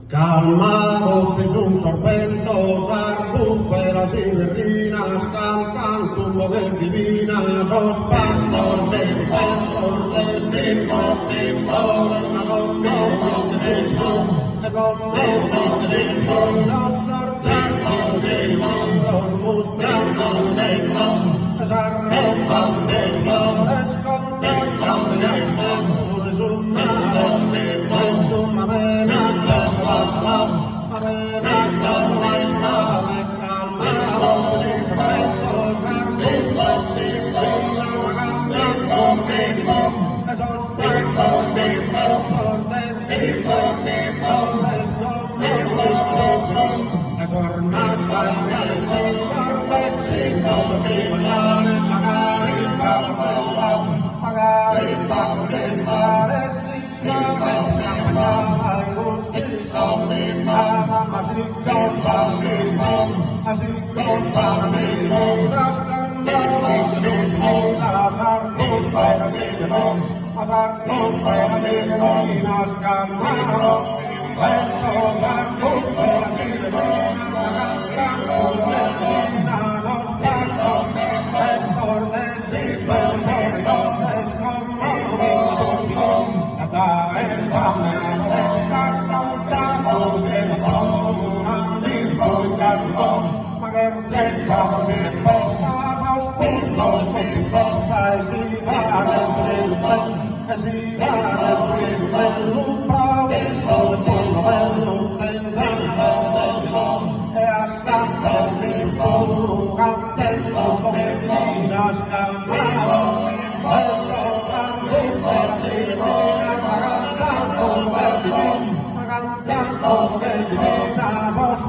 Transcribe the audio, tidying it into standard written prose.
Calmados y sus sorbentos, arbuferas y berrinas, cantan tumbos divinas, los pastores de los sargentos de mostrando esas rosas de flores contemplando es una vena Los